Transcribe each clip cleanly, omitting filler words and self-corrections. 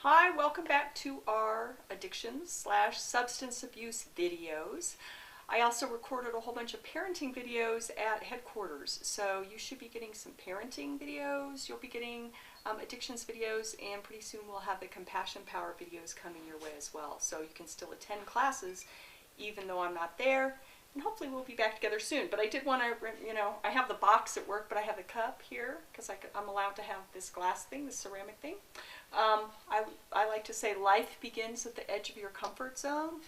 Hi, welcome back to our addiction/substance abuse videos. I also recorded a whole bunch of parenting videos at headquarters, so you should be getting some parenting videos, you'll be getting addictions videos, and pretty soon we'll have the compassion power videos coming your way as well. So you can still attend classes even though I'm not there, and hopefully we'll be back together soon. But I did want to, I have the box at work, but I have the cup here because I'm allowed to have this glass thing, this ceramic thing. I like to say life begins at the edge of your comfort zone.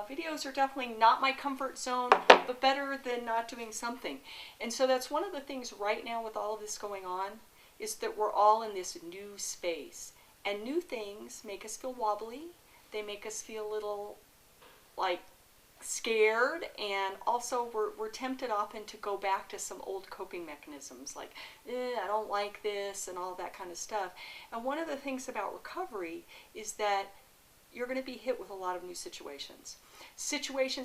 Videos are definitely not my comfort zone, but better than not doing something. And so that's one of the things right now with all of this going on, is that we're all in this new space. And new things make us feel wobbly. They make us feel a little like scared, and also we're tempted often to go back to some old coping mechanisms like I don't like this and all that kind of stuff. And one of the things about recovery is that you're going to be hit with a lot of new situations,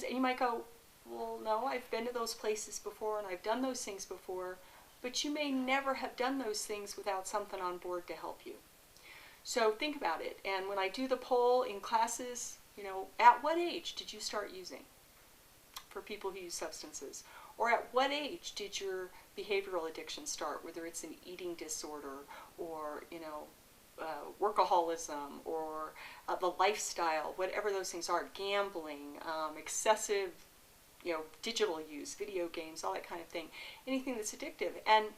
and you might go, well, no, I've been to those places before and I've done those things before, but you may never have done those things without something on board to help you. So think about it. And when I do the poll in classes, at what age did you start using for people who use substances? Or at what age did your behavioral addiction start, whether it's an eating disorder or, workaholism or the lifestyle, whatever those things are, gambling, excessive, digital use, video games, all that kind of thing, anything that's addictive. And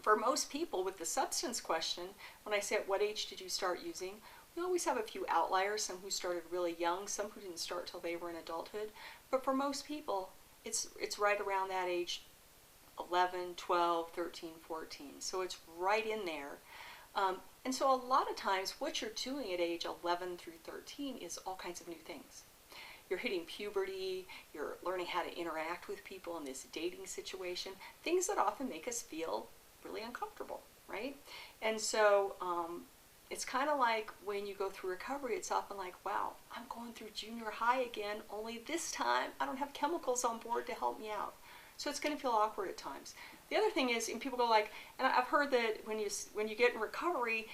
for most people with the substance question, when I say at what age did you start using, we always have a few outliers, some who started really young, some who didn't start till they were in adulthood. But for most people, it's right around that age, 11, 12, 13, 14. So it's right in there. And so a lot of times what you're doing at age 11 through 13 is all kinds of new things. You're hitting puberty, you're learning how to interact with people in this dating situation, things that often make us feel really uncomfortable, right? And so it's kind of like when you go through recovery, it's often like, wow, I'm going through junior high again, only this time I don't have chemicals on board to help me out. So it's going to feel awkward at times. The other thing is, and people go like, and I've heard that when you get in recovery,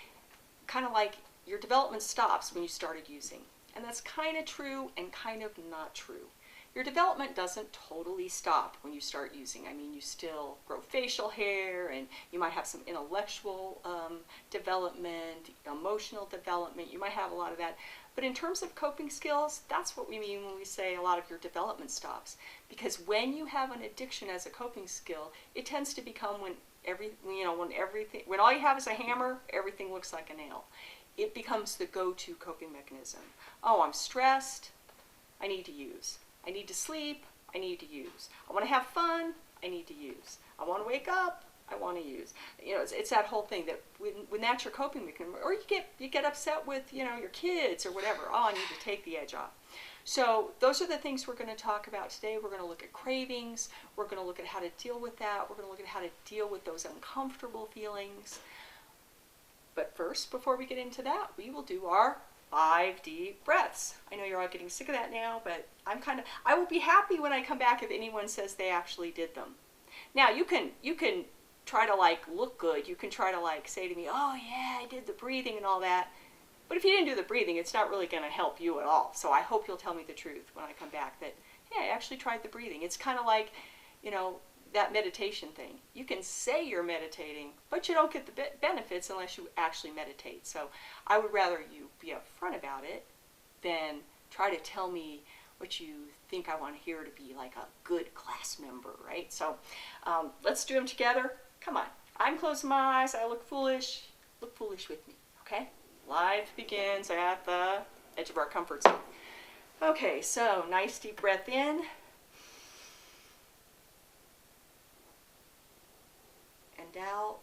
kind of like your development stops when you started using. And that's kind of true and kind of not true. Your development doesn't totally stop when you start using. I mean, you still grow facial hair, and you might have some intellectual development, emotional development. You might have a lot of that. But in terms of coping skills, that's what we mean when we say a lot of your development stops. Because when you have an addiction as a coping skill, it tends to become when all you have is a hammer, everything looks like a nail. It becomes the go-to coping mechanism. Oh, I'm stressed, I need to use. I need to sleep, I need to use. I want to have fun, I need to use. I want to wake up, I want to use. It's that whole thing that when that's your coping mechanism, or you get upset with your kids or whatever. Oh, I need to take the edge off. So those are the things we're going to talk about today. We're going to look at cravings. We're going to look at how to deal with that. We're going to look at how to deal with those uncomfortable feelings. But first, before we get into that, we will do our 5 deep breaths. I know you're all getting sick of that now, but I will be happy when I come back if anyone says they actually did them. Now, you can try to look good. You can try to say to me, oh yeah, I did the breathing and all that. But if you didn't do the breathing, it's not really going to help you at all. So I hope you'll tell me the truth when I come back that, hey, I actually tried the breathing. It's kind of like, that meditation thing. You can say you're meditating, but you don't get the benefits unless you actually meditate. So I would rather you be upfront about it than try to tell me what you think I want to hear to be like a good class member, right? So let's do them together. Come on. I'm closing my eyes. I look foolish. Look foolish with me, okay? Life begins at the edge of our comfort zone. Okay, so nice deep breath in. And out.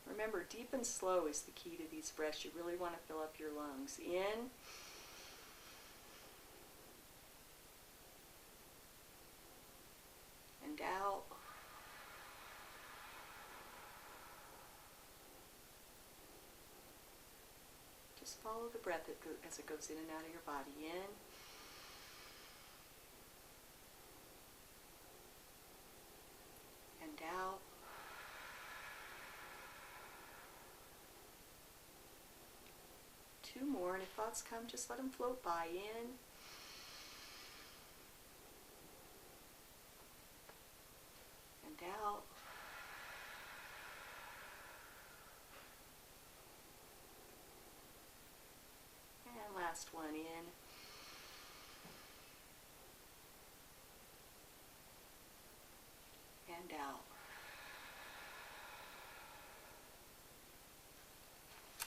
Remember, deep and slow is the key to these breaths. You really want to fill up your lungs. In. And out. Just follow the breath as it goes in and out of your body. In. And out. 2 more, and if thoughts come, just let them float by. In and out. And last one, in and out.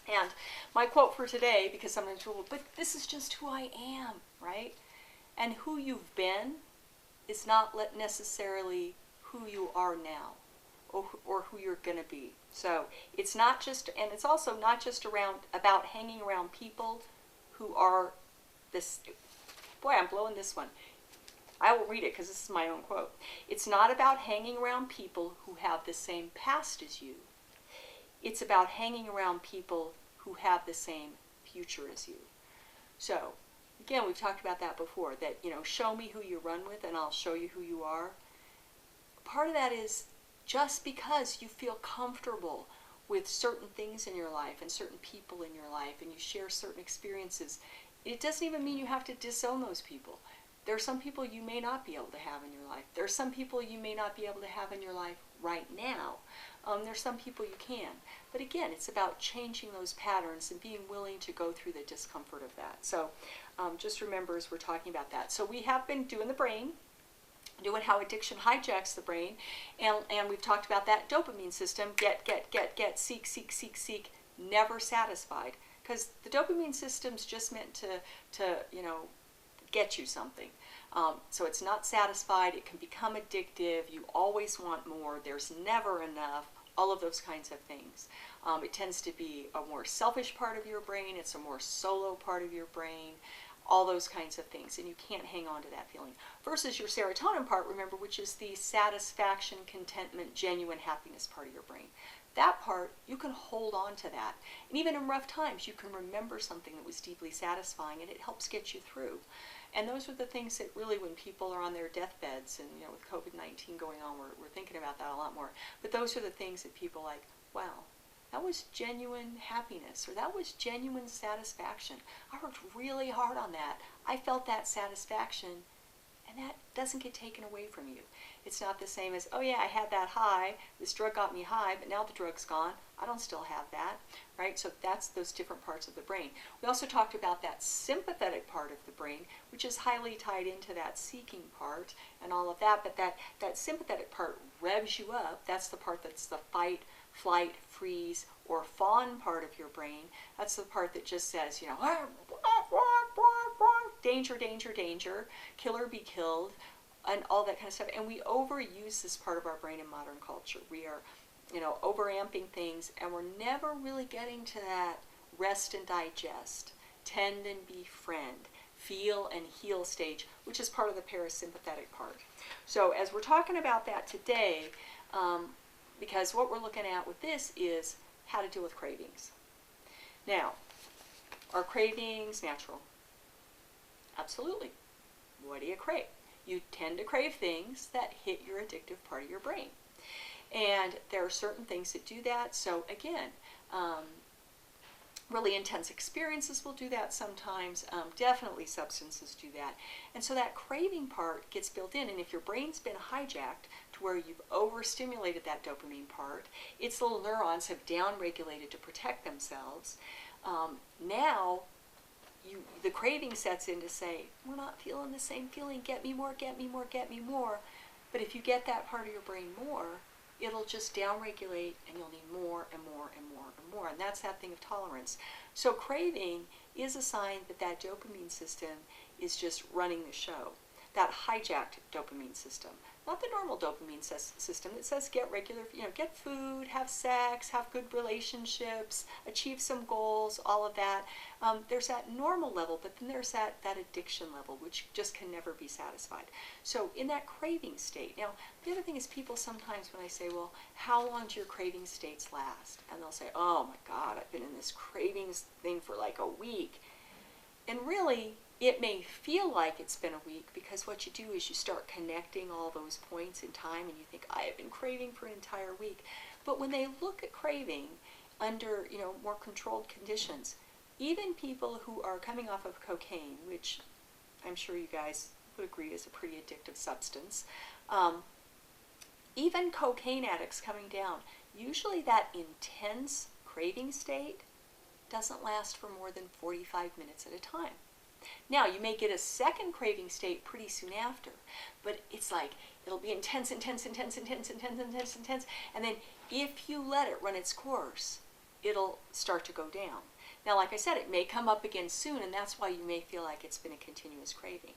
And my quote for today, because sometimes people, but this is just who I am, right? And who you've been is not necessarily who you are now, or who you're going to be. So it's not just, and it's also not just about hanging around people who are this, boy, I'm blowing this one. I will read it because this is my own quote. It's not about hanging around people who have the same past as you. It's about hanging around people who have the same future as you. So, again, we've talked about that before, that, show me who you run with and I'll show you who you are. Part of that is just because you feel comfortable with certain things in your life and certain people in your life and you share certain experiences, it doesn't even mean you have to disown those people. There are some people you may not be able to have in your life. There are some people you may not be able to have in your life right now. There's some people you can. But again, it's about changing those patterns and being willing to go through the discomfort of that. So just remember as we're talking about that. So we have been doing the brain, doing how addiction hijacks the brain, and we've talked about that dopamine system, get, seek, seek, seek, seek, never satisfied. Because the dopamine system's just meant to get you something. So it's not satisfied, it can become addictive, you always want more, there's never enough, all of those kinds of things. It tends to be a more selfish part of your brain, it's a more solo part of your brain, all those kinds of things, and you can't hang on to that feeling. Versus your serotonin part, remember, which is the satisfaction, contentment, genuine happiness part of your brain. That part, you can hold on to that. And even in rough times, you can remember something that was deeply satisfying, and it helps get you through. And those are the things that really, when people are on their deathbeds, and with COVID-19 going on, we're thinking about that a lot more. But those are the things that people like, wow, that was genuine happiness, or that was genuine satisfaction. I worked really hard on that. I felt that satisfaction, and that doesn't get taken away from you. It's not the same as, oh yeah, I had that high, this drug got me high, but now the drug's gone. I don't still have that, right? So that's those different parts of the brain. We also talked about that sympathetic part of the brain, which is highly tied into that seeking part and all of that, but that sympathetic part revs you up. That's the part that's the fight, flight, freeze, or fawn part of your brain. That's the part that just says, danger, danger, danger, kill or be killed, and all that kind of stuff. And we overuse this part of our brain in modern culture. We are, overamping things, and we're never really getting to that rest and digest, tend and befriend, feel and heal stage, which is part of the parasympathetic part. So as we're talking about that today, because what we're looking at with this is how to deal with cravings. Now, are cravings natural? Absolutely. What do you crave? You tend to crave things that hit your addictive part of your brain. And there are certain things that do that. So again, really intense experiences will do that sometimes. Definitely substances do that. And so that craving part gets built in. And if your brain's been hijacked to where you've overstimulated that dopamine part, its little neurons have downregulated to protect themselves. Now, the craving sets in to say, we're not feeling the same feeling, get me more, get me more, get me more. But if you get that part of your brain more, it'll just downregulate and you'll need more and more and more and more. And that's that thing of tolerance. So craving is a sign that that dopamine system is just running the show. That hijacked dopamine system. Not the normal dopamine system that says get regular, get food, have sex, have good relationships, achieve some goals, all of that. There's that normal level, but then there's that addiction level, which just can never be satisfied. So in that craving state, now the other thing is people sometimes when I say, well, how long do your craving states last? And they'll say, oh my God, I've been in this cravings thing for like a week. And really, it may feel like it's been a week because what you do is you start connecting all those points in time and you think, I have been craving for an entire week. But when they look at craving under, more controlled conditions, even people who are coming off of cocaine, which I'm sure you guys would agree is a pretty addictive substance, even cocaine addicts coming down, usually that intense craving state doesn't last for more than 45 minutes at a time. Now, you may get a second craving state pretty soon after, but it's like it'll be intense, intense, intense, intense, intense, intense, intense, and then if you let it run its course, it'll start to go down. Now, like I said, it may come up again soon, and that's why you may feel like it's been a continuous craving.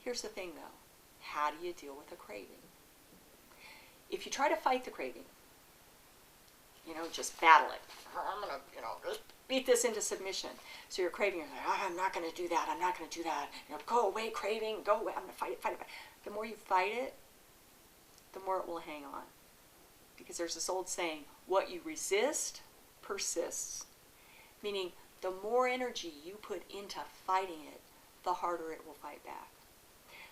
Here's the thing, though. How do you deal with a craving? If you try to fight the craving, just battle it. I'm going to, just beat this into submission. So your craving is like, I'm not going to do that. I'm not going to do that. Go away, craving. Go away. I'm going to fight it, fight it, fight it. The more you fight it, the more it will hang on. Because there's this old saying, what you resist persists. Meaning, the more energy you put into fighting it, the harder it will fight back.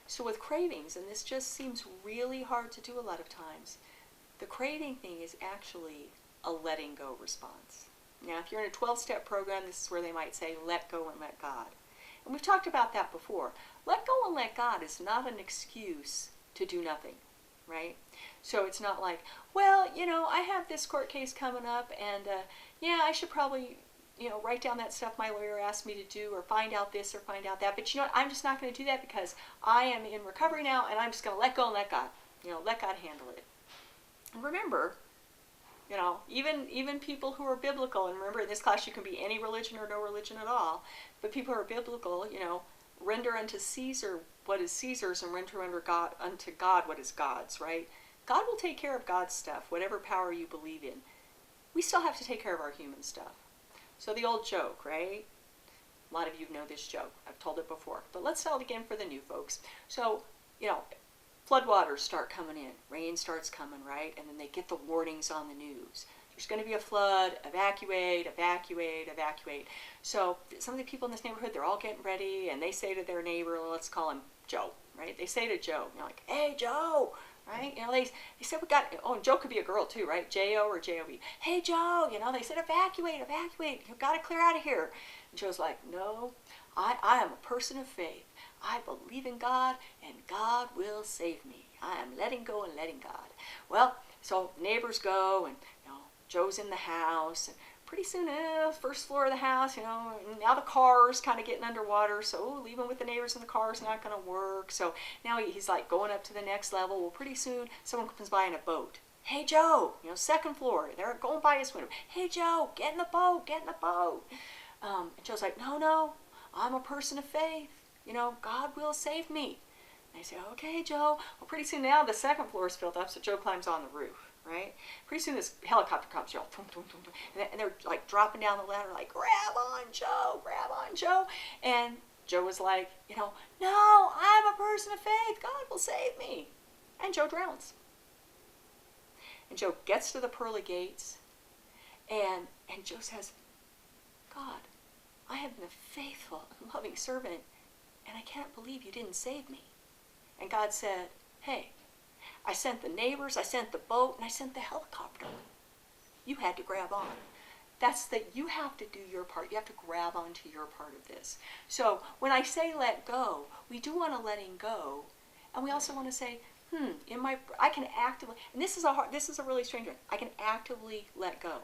So with cravings, and this just seems really hard to do a lot of times, the craving thing is actually a letting go response. Now, if you're in a 12-step program, this is where they might say, let go and let God. And we've talked about that before. Let go and let God is not an excuse to do nothing, right? So it's not like, well, I have this court case coming up, and I should probably, write down that stuff my lawyer asked me to do, or find out this or find out that. But I'm just not going to do that because I am in recovery now, and I'm just going to let go and let God. Let God handle it. And remember, even people who are biblical, and remember in this class you can be any religion or no religion at all, but people who are biblical, render unto Caesar what is Caesar's and render unto God what is God's, right? God will take care of God's stuff, whatever power you believe in. We still have to take care of our human stuff. So the old joke, right? A lot of you know this joke. I've told it before. But let's tell it again for the new folks. So, floodwaters start coming in. Rain starts coming, right? And then they get the warnings on the news. There's going to be a flood. Evacuate, evacuate, evacuate. So some of the people in this neighborhood, they're all getting ready, and they say to their neighbor, let's call him Joe, right? They say to Joe, like, hey, Joe, right? They said we got, and Joe could be a girl too, right? J-O or J-O-B. Hey, Joe, they said evacuate, evacuate. You've got to clear out of here. And Joe's like, no, I am a person of faith. I believe in God, and God will save me. I am letting go and letting God. Well, so neighbors go, and Joe's in the house, and pretty soon, first floor of the house, now the car's kind of getting underwater, so leaving with the neighbors in the car is not going to work. So now he's like going up to the next level. Well, pretty soon someone comes by in a boat. Hey, Joe, second floor. They're going by his window. Hey, Joe, get in the boat, get in the boat. And Joe's like, no, I'm a person of faith. God will save me. And they say, okay, Joe. Well, pretty soon now the second floor is filled up, so Joe climbs on the roof, right? Pretty soon this helicopter comes, Joe, and they're like dropping down the ladder, like, grab on, Joe, grab on, Joe. And Joe was like, no, I'm a person of faith. God will save me. And Joe drowns. And Joe gets to the pearly gates, and Joe says, God, I have been a faithful and loving servant, and I can't believe you didn't save me. And God said, hey, I sent the neighbors, I sent the boat, and I sent the helicopter. You had to grab on. That's that you have to do your part. You have to grab onto your part of this. So when I say let go, we do want to letting go, and we also want to say, I can actively, and this is a really strange one. I can actively let go.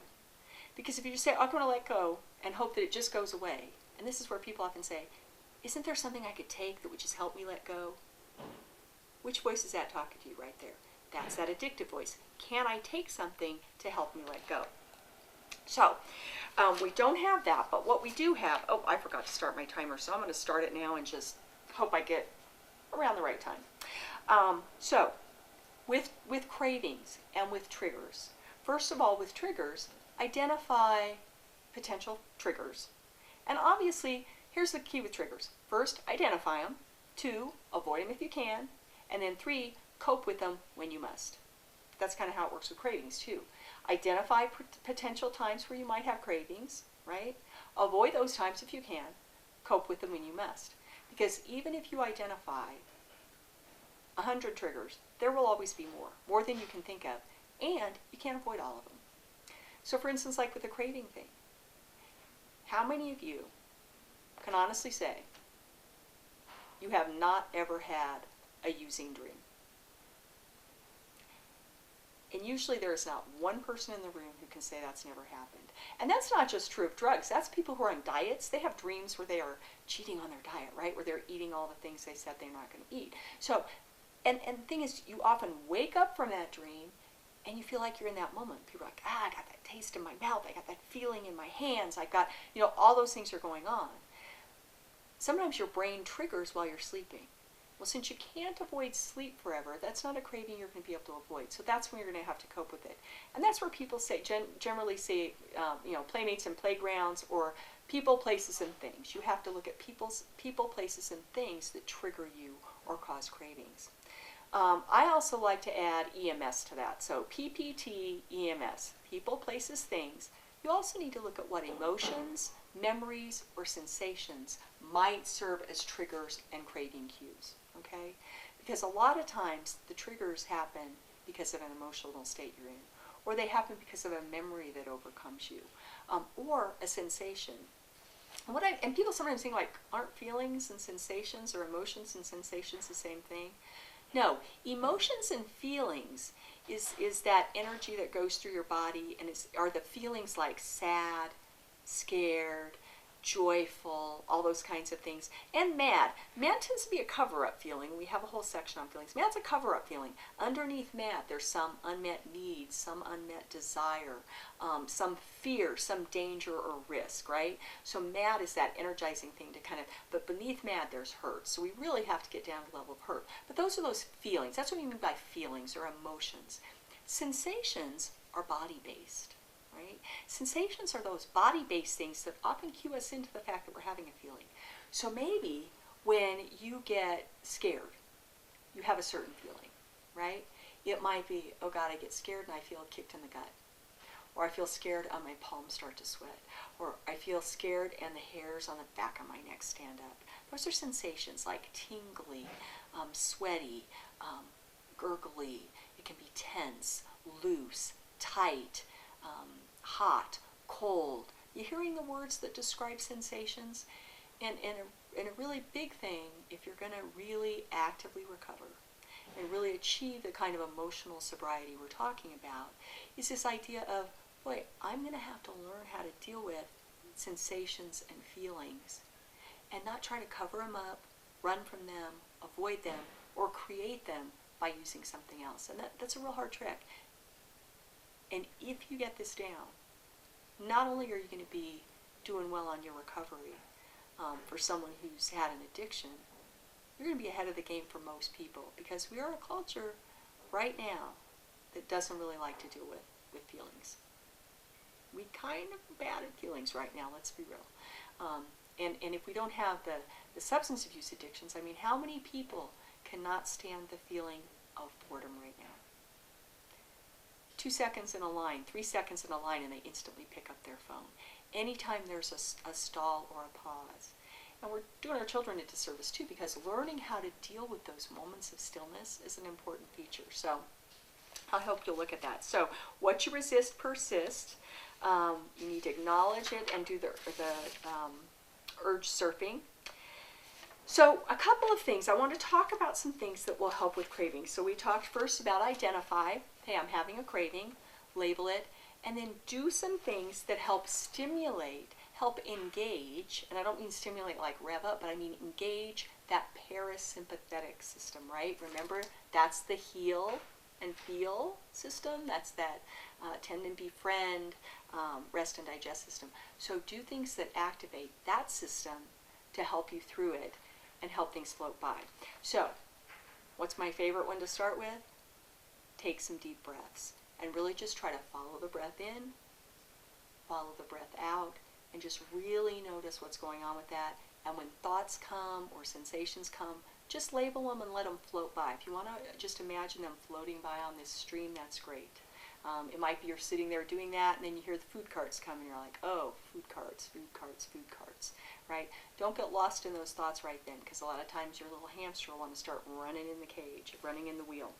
Because if you just say, I'm going to let go, and hope that it just goes away, and this is where people often say, isn't there something I could take that would just help me let go? Which voice is that talking to you right there? That's that addictive voice. Can I take something to help me let go? So, we don't have that, but what we do have, I forgot to start my timer, so I'm going to start it now and just hope I get around the right time. So, with cravings and with triggers, first of all, with triggers, identify potential triggers. And obviously, here's the key with triggers. First, identify them. 2, avoid them if you can. And then 3, cope with them when you must. That's kind of how it works with cravings too. Identify potential times where you might have cravings, right? Avoid those times if you can. Cope with them when you must. Because even if you identify 100 triggers, there will always be more than you can think of. And you can't avoid all of them. So for instance, like with the craving thing, How many of you can honestly say you have not ever had a using dream? And usually there is not one person in the room who can say that's never happened. And that's not just true of drugs. That's people who are on diets. They have dreams where they are cheating on their diet, right? Where they're eating all the things they said they're not going to eat. So, and the thing is, you often wake up from that dream and you feel like you're in that moment. People are like, I got that taste in my mouth. I got that feeling in my hands. I got, all those things are going on. Sometimes your brain triggers while you're sleeping. Well, since you can't avoid sleep forever, that's not a craving you're going to be able to avoid. So that's when you're going to have to cope with it. And that's where people say, generally say, playmates and playgrounds, or people, places, and things. You have to look at people, places, and things that trigger you or cause cravings. I also like to add EMS to that. So PPT, EMS, people, places, things. You also need to look at what emotions, memories, or sensations might serve as triggers and craving cues. Okay? Because a lot of times the triggers happen because of an emotional state you're in, or they happen because of a memory that overcomes you, or a sensation. And people sometimes think, like, aren't feelings and sensations, or emotions and sensations, the same thing? No, emotions and feelings is that energy that goes through your body, and are the feelings like sad, scared, joyful, all those kinds of things, and mad. Mad tends to be a cover-up feeling. We have a whole section on feelings. Mad's a cover-up feeling. Underneath mad, there's some unmet needs, some unmet desire, some fear, some danger or risk, right? So mad is that energizing thing to but beneath mad, there's hurt. So we really have to get down to the level of hurt. But those are those feelings. That's what we mean by feelings or emotions. Sensations are body-based. Right? Sensations are those body-based things that often cue us into the fact that we're having a feeling. So maybe when you get scared, you have a certain feeling, right? It might be, oh God, I get scared and I feel kicked in the gut. Or I feel scared and my palms start to sweat. Or I feel scared and the hairs on the back of my neck stand up. Those are sensations like tingly, sweaty, gurgly. It can be tense, loose, tight, hot, cold. You hearing the words that describe sensations? And a really big thing, if you're going to really actively recover and really achieve the kind of emotional sobriety we're talking about, is this idea of, boy, I'm going to have to learn how to deal with sensations and feelings and not try to cover them up, run from them, avoid them, or create them by using something else. And that's a real hard trick. And if you get this down, not only are you going to be doing well on your recovery for someone who's had an addiction, you're going to be ahead of the game for most people, because we are a culture right now that doesn't really like to deal with feelings. We kind of bad at feelings right now, let's be real. And if we don't have the substance abuse addictions, I mean, how many people cannot stand the feeling of boredom right now? 2 seconds in a line, 3 seconds in a line, and they instantly pick up their phone. Anytime there's a stall or a pause. And we're doing our children a disservice too, because learning how to deal with those moments of stillness is an important feature. So I hope you'll look at that. So what you resist persists. You need to acknowledge it and do the urge surfing. So a couple of things. I want to talk about some things that will help with cravings. So we talked first about identify. Hey, I'm having a craving. Label it. And then do some things that help stimulate, help engage. And I don't mean stimulate like rev up, but I mean engage that parasympathetic system, right? Remember, that's the heal and feel system. That's that tend and befriend, rest and digest system. So do things that activate that system to help you through it and help things float by. So, what's my favorite one to start with? Take some deep breaths and really just try to follow the breath in, follow the breath out, and just really notice what's going on with that. And when thoughts come or sensations come, just label them and let them float by. If you want to just imagine them floating by on this stream, that's great. It might be you're sitting there doing that, and then you hear the food carts come, and you're like, oh, food carts, food carts, food carts, right? Don't get lost in those thoughts right then, because a lot of times your little hamster will want to start running in the cage, running in the wheel.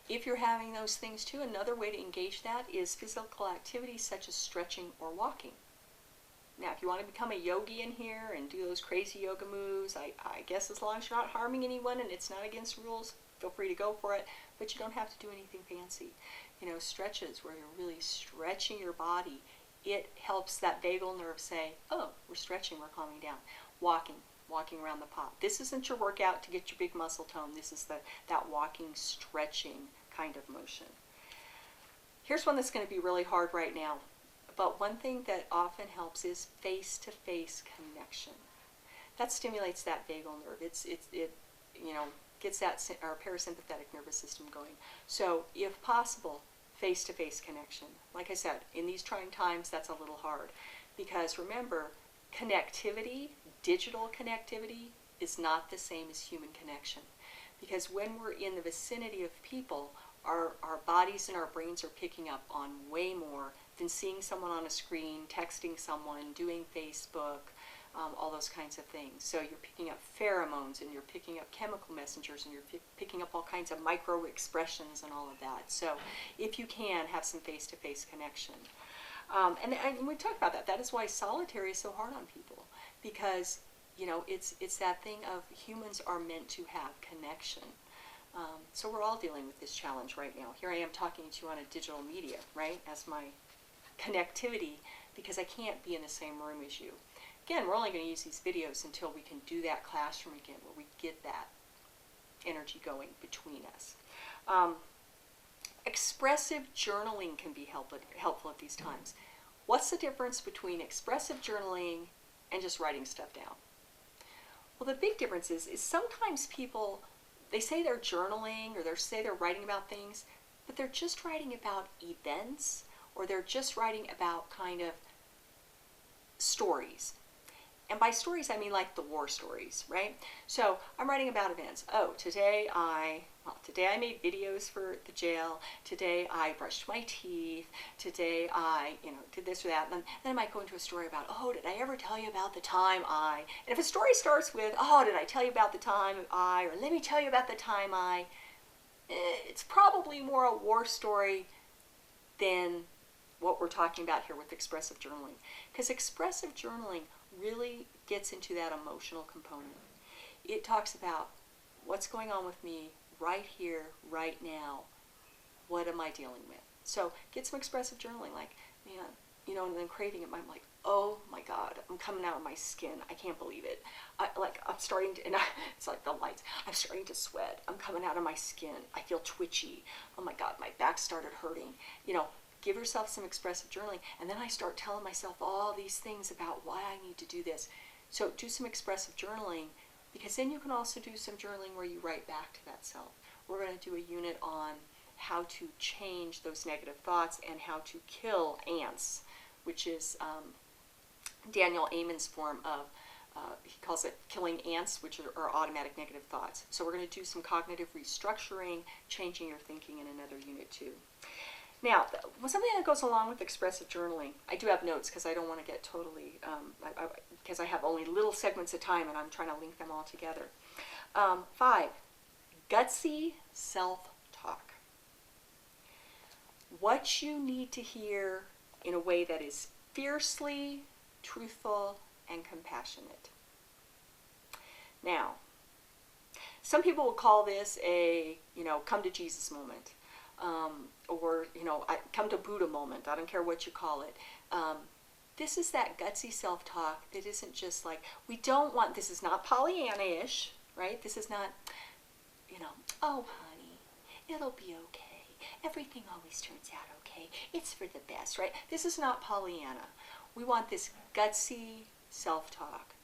If you're having those things too, another way to engage that is physical activity such as stretching or walking. Now, if you want to become a yogi in here and do those crazy yoga moves, I guess as long as you're not harming anyone and it's not against rules, feel free to go for it, but you don't have to do anything fancy. Stretches where you're really stretching your body, it helps that vagal nerve say, oh, we're stretching, we're calming down. Walking around the pot. This isn't your workout to get your big muscle tone. This is that walking, stretching kind of motion. Here's one that's going to be really hard right now. But one thing that often helps is face-to-face connection. That stimulates that vagal nerve. It gets that our parasympathetic nervous system going. So if possible, face-to-face connection. Like I said, in these trying times, that's a little hard. Because remember, connectivity, digital connectivity, is not the same as human connection. Because when we're in the vicinity of people, our bodies and our brains are picking up on way more than seeing someone on a screen, texting someone, doing Facebook, all those kinds of things. So you're picking up pheromones, and you're picking up chemical messengers, and you're picking up all kinds of micro expressions and all of that. So if you can, have some face-to-face connection. And we talked about that. That is why solitary is so hard on people, because it's that thing of humans are meant to have connection. So we're all dealing with this challenge right now. Here I am talking to you on a digital media, right, as my connectivity, because I can't be in the same room as you. Again, we're only going to use these videos until we can do that classroom again, where we get that energy going between us. Expressive journaling can be helpful at these times. What's the difference between expressive journaling and just writing stuff down? Well, the big difference is sometimes people, they say they're journaling, or they say they're writing about things, but they're just writing about events, or they're just writing about kind of stories. And by stories, I mean like the war stories, right? So I'm writing about events. Oh, today I made videos for the jail. Today I brushed my teeth. Today I, did this or that. And then I might go into a story about, oh, did I ever tell you about the time I? And if a story starts with, oh, did I tell you about the time I? Or let me tell you about the time I. It's probably more a war story than what we're talking about here with expressive journaling. Because expressive journaling really gets into that emotional component. It talks about what's going on with me right here, right now. What am I dealing with? So get some expressive journaling, like, and then craving it. I'm like, oh my God, I'm coming out of my skin. I can't believe it. I'm starting to, it's like the lights. I'm starting to sweat. I'm coming out of my skin. I feel twitchy. Oh my God, my back started hurting. Give yourself some expressive journaling, and then I start telling myself all these things about why I need to do this. So do some expressive journaling, because then you can also do some journaling where you write back to that self. We're going to do a unit on how to change those negative thoughts and how to kill ants, which is Daniel Amen's form of, he calls it killing ants, which are automatic negative thoughts. So we're going to do some cognitive restructuring, changing your thinking in another unit too. Now, something that goes along with expressive journaling, I do have notes because I don't want to get totally, because I have only little segments of time and I'm trying to link them all together. 5, gutsy self-talk. What you need to hear in a way that is fiercely truthful and compassionate. Now, some people will call this a, come to Jesus moment. Or come to Buddha moment. I don't care what you call it. This is that gutsy self-talk that isn't just like, this is not Pollyanna-ish, right? This is not, oh honey, it'll be okay. Everything always turns out okay. It's for the best, right? This is not Pollyanna. We want this gutsy self-talk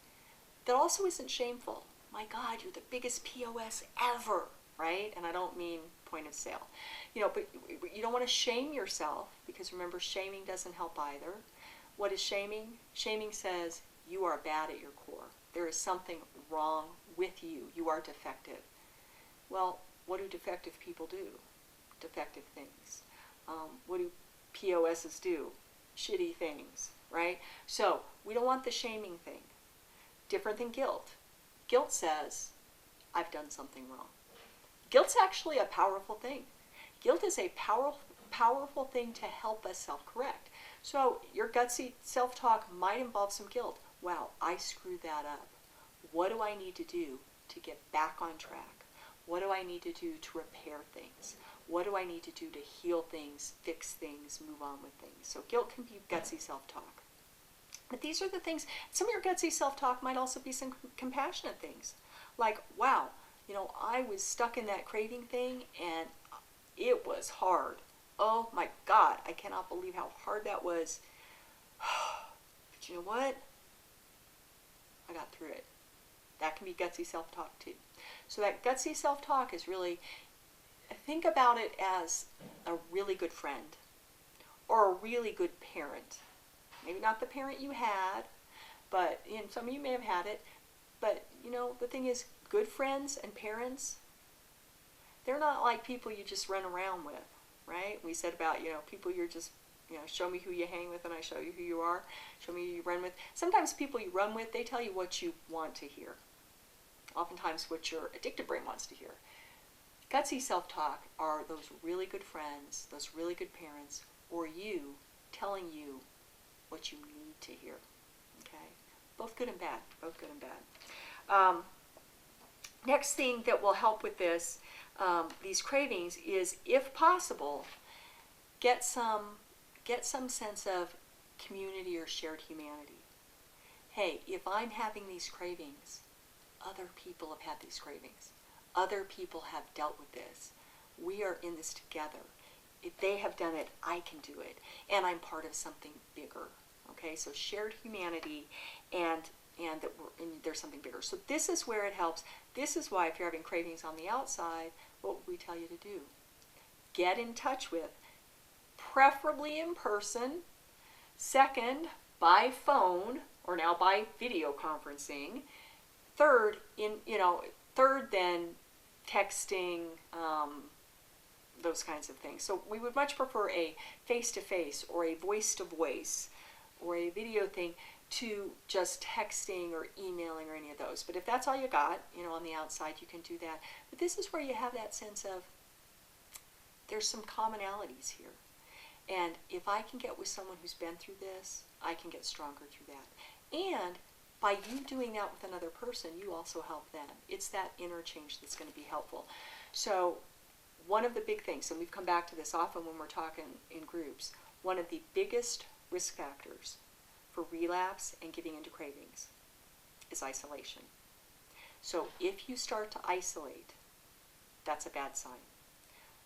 that also isn't shameful. My God, you're the biggest POS ever, right? And I don't mean point of sale. But you don't want to shame yourself, because remember, shaming doesn't help either. What is shaming? Shaming says you are bad at your core. There is something wrong with you. You are defective. Well, what do defective people do? Defective things. What do POSs do? Shitty things, right? So we don't want the shaming thing. Different than guilt. Guilt says, I've done something wrong. Guilt's actually a powerful thing. Guilt is a powerful thing to help us self-correct. So your gutsy self-talk might involve some guilt. Wow, I screwed that up. What do I need to do to get back on track? What do I need to do to repair things? What do I need to do to heal things, fix things, move on with things? So guilt can be gutsy self-talk. But these are the things, some of your gutsy self-talk might also be some compassionate things. Like, wow, I was stuck in that craving thing and it was hard. Oh my God, I cannot believe how hard that was. But you know what? I got through it. That can be gutsy self-talk too. So that gutsy self-talk is really, think about it as a really good friend or a really good parent. Maybe not the parent you had, but some of you may have had it. But the thing is, good friends and parents, they're not like people you just run around with, right? We said about, people you're just, show me who you hang with and I show you who you are. Show me who you run with. Sometimes people you run with, they tell you what you want to hear. Oftentimes what your addicted brain wants to hear. Gutsy self-talk are those really good friends, those really good parents, or you telling you what you need to hear. Okay? Both good and bad. Both good and bad. Next thing that will help with this, these cravings, is, if possible, get some sense of community or shared humanity. Hey, if I'm having these cravings, other people have had these cravings. Other people have dealt with this. We are in this together. If they have done it, I can do it. And I'm part of something bigger. Okay, so shared humanity and that there's something bigger. So this is where it helps. This is why if you're having cravings on the outside, what would we tell you to do? Get in touch with, preferably in person. Second, by phone, or now by video conferencing. Third, then texting, those kinds of things. So we would much prefer a face-to-face or a voice-to-voice or a video thing to just texting or emailing or any of those. But if that's all you got, on the outside, you can do that. But this is where you have that sense of there's some commonalities here. And if I can get with someone who's been through this, I can get stronger through that. And by you doing that with another person, you also help them. It's that interchange that's going to be helpful. So one of the big things, and we've come back to this often when we're talking in groups, one of the biggest risk factors for relapse and getting into cravings is isolation. So if you start to isolate, that's a bad sign.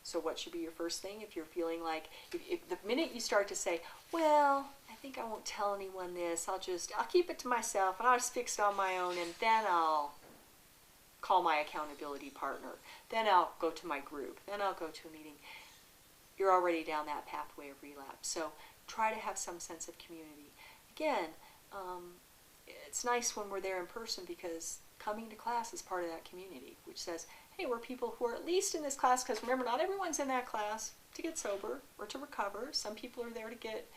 So what should be your first thing if you're feeling like, if the minute you start to say, well, I think I won't tell anyone this, I'll keep it to myself and I'll just fix it on my own and then I'll call my accountability partner, then I'll go to my group, then I'll go to a meeting. You're already down that pathway of relapse. So try to have some sense of community. Again, it's nice when we're there in person because coming to class is part of that community, which says, hey, we're people who are at least in this class, because remember, not everyone's in that class to get sober or to recover. Some people are there to get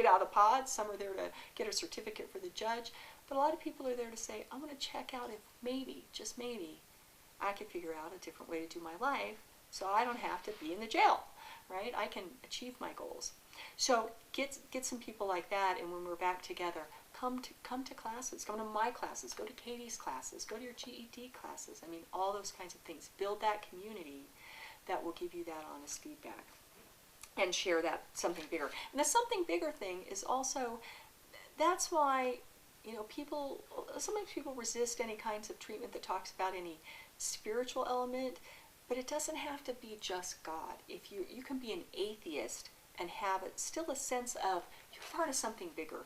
out of the pod. Some are there to get a certificate for the judge. But a lot of people are there to say, I want to check out if maybe, just maybe, I could figure out a different way to do my life so I don't have to be in the jail, right? I can achieve my goals. So get some people like that, and when we're back together, come to classes, come to my classes, go to Katie's classes, go to your GED classes. I mean, all those kinds of things. Build that community that will give you that honest feedback and share that something bigger. And the something bigger thing is also, that's why, sometimes people resist any kinds of treatment that talks about any spiritual element, but it doesn't have to be just God. If you can be an atheist and have still a sense of you're part of something bigger.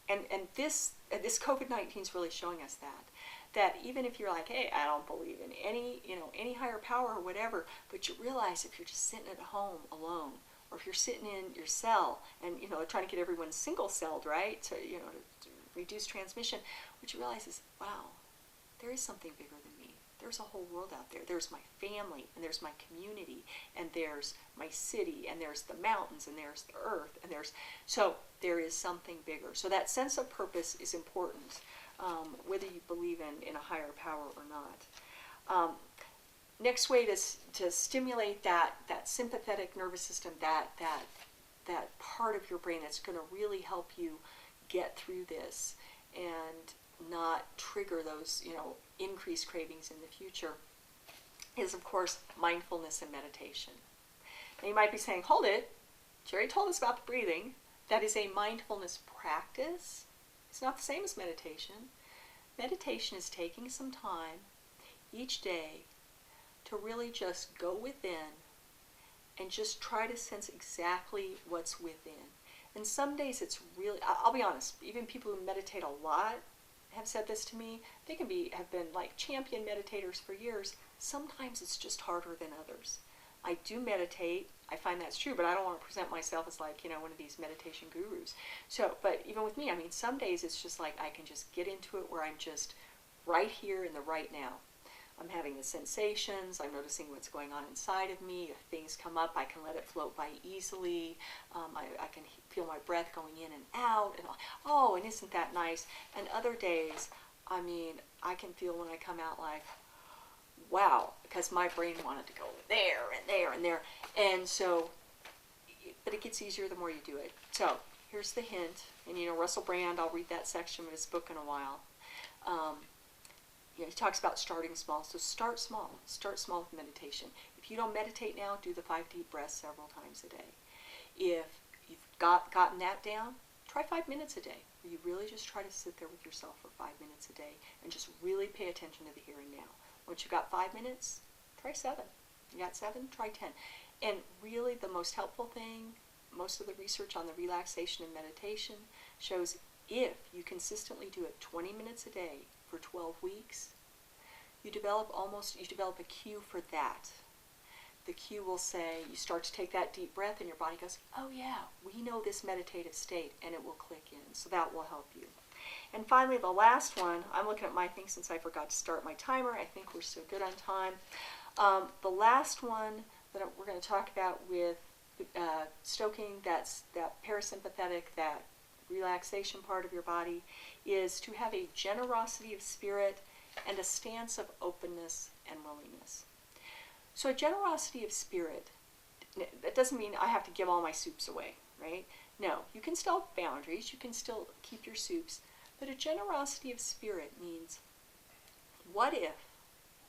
And this COVID-19 is really showing us that even if you're like, hey, I don't believe in any higher power or whatever, but you realize if you're just sitting at home alone, or if you're sitting in your cell and trying to get everyone single-celled, right, to reduce transmission, what you realize is, wow, there is something bigger than me. There's a whole world out there. There's my family, and there's my community, and there's my city, and there's the mountains, and there's the earth, and so there is something bigger. So that sense of purpose is important, whether you believe in a higher power or not. Next way to stimulate that sympathetic nervous system, that that part of your brain that's going to really help you get through this and not trigger those, increased cravings in the future, is of course mindfulness and meditation. Now you might be saying, hold it, Jerry told us about the breathing. That is a mindfulness practice. It's not the same as meditation. Meditation is taking some time each day to really just go within and just try to sense exactly what's within. And some days it's really, I'll be honest, even people who meditate a lot have said this to me. They have been like champion meditators for years. Sometimes it's just harder than others. I do meditate. I find that's true, but I don't want to present myself as like, one of these meditation gurus. So, but even with me, some days it's just like I can just get into it where I'm just right here in the right now. I'm having the sensations, I'm noticing what's going on inside of me. If things come up, I can let it float by easily. I can feel my breath going in and out. And isn't that nice? And other days, I can feel when I come out like, wow, because my brain wanted to go there and there and there. And so, but it gets easier the more you do it. So here's the hint. And Russell Brand, I'll read that section of his book in a while. He talks about starting small. So start small. Start small with meditation. If you don't meditate now, do the 5 deep breaths several times a day. If you've gotten that down, try 5 minutes a day, where you really just try to sit there with yourself for 5 minutes a day and just really pay attention to the here and now. Once you've got 5 minutes, try 7. You got 7, try 10. And really the most helpful thing, most of the research on the relaxation and meditation shows if you consistently do it 20 minutes a day for 12 weeks, you develop a cue for that. The cue will say, you start to take that deep breath and your body goes, oh yeah, we know this meditative state, and it will click in. So that will help you. And finally, the last one, I'm looking at my thing since I forgot to start my timer. I think we're still good on time. The last one that we're going to talk about with stoking that parasympathetic, that relaxation part of your body, is to have a generosity of spirit and a stance of openness and willingness. So a generosity of spirit, that doesn't mean I have to give all my soups away, right? No, you can still have boundaries, you can still keep your soups, but a generosity of spirit means, what if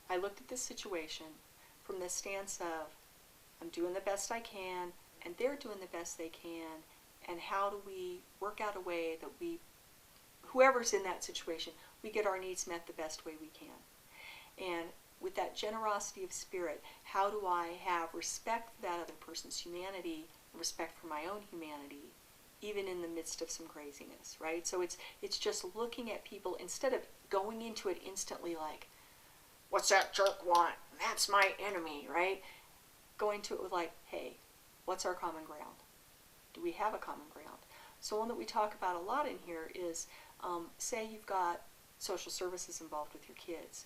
I looked at this situation from the stance of, I'm doing the best I can, and they're doing the best they can, and how do we work out a way that whoever's in that situation, we get our needs met the best way we can. And with that generosity of spirit, how do I have respect for that other person's humanity, respect for my own humanity, even in the midst of some craziness, right? So it's just looking at people, instead of going into it instantly like, what's that jerk want? That's my enemy, right? Going to it with like, hey, what's our common ground? Do we have a common ground? So one that we talk about a lot in here is, say you've got social services involved with your kids.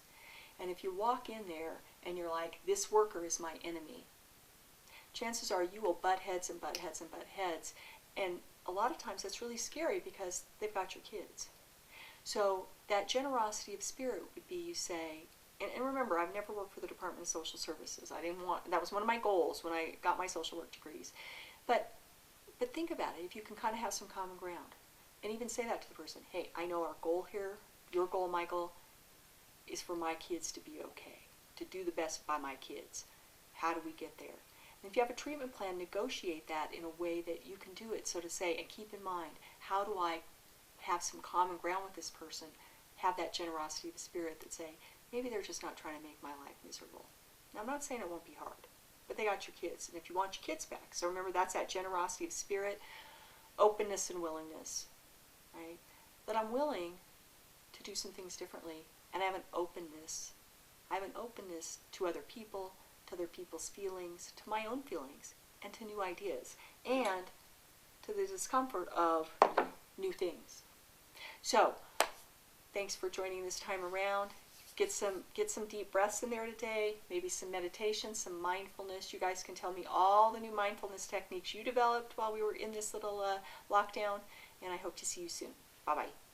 And if you walk in there and you're like, this worker is my enemy, chances are you will butt heads and butt heads and butt heads. And a lot of times that's really scary because they've got your kids. So that generosity of spirit would be, you say, and remember, I've never worked for the Department of Social Services. That was one of my goals when I got my social work degrees. But think about it, if you can kind of have some common ground. And even say that to the person, hey, I know our goal here, your goal, my goal, is for my kids to be okay, to do the best by my kids. How do we get there? And if you have a treatment plan, negotiate that in a way that you can do it. So to say, and keep in mind, how do I have some common ground with this person, have that generosity of the spirit that say, maybe they're just not trying to make my life miserable. Now, I'm not saying it won't be hard, but they got your kids, and if you want your kids back. So remember, that's that generosity of spirit, openness and willingness, right? That I'm willing to do some things differently, and I have an openness. I have an openness to other people, to other people's feelings, to my own feelings, and to new ideas, and to the discomfort of new things. So, thanks for joining this time around. Get some deep breaths in there today, maybe some meditation, some mindfulness. You guys can tell me all the new mindfulness techniques you developed while we were in this little lockdown, and I hope to see you soon. Bye-bye.